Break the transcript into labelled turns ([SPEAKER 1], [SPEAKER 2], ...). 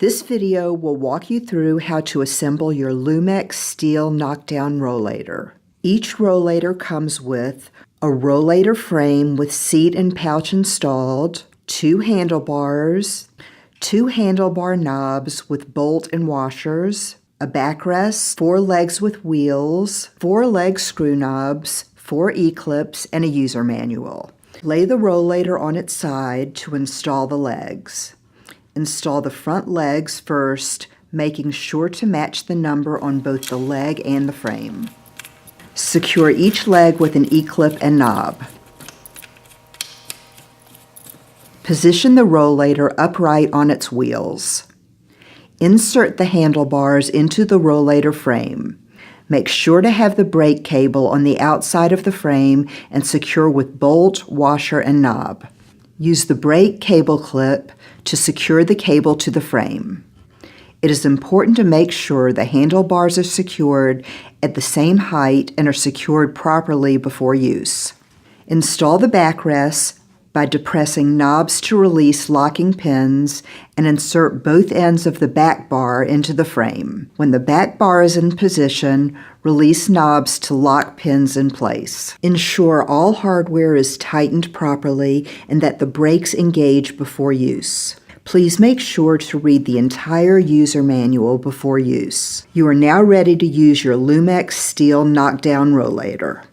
[SPEAKER 1] This video will walk you through how to assemble your Lumex Steel Knockdown Rollator. Each rollator comes with a rollator frame with seat and pouch installed, 2 handlebars, 2 handlebar knobs with bolt and washers, a backrest, 4 legs with wheels, 4 leg screw knobs, 4 E-clips, and a user manual. Lay the rollator on its side to install the legs. Install the front legs first, making sure to match the number on both the leg and the frame. Secure each leg with an E-clip and knob. Position the rollator upright on its wheels. Insert the handlebars into the rollator frame. Make sure to have the brake cable on the outside of the frame and secure with bolt, washer, and knob. Use the brake cable clip to secure the cable to the frame. It is important to make sure the handlebars are secured at the same height and are secured properly before use. Install the backrest by depressing knobs to release locking pins and insert both ends of the back bar into the frame. When the back bar is in position, release knobs to lock pins in place. Ensure all hardware is tightened properly and that the brakes engage before use. Please make sure to read the entire user manual before use. You are now ready to use your Lumex Steel Knockdown Rollator.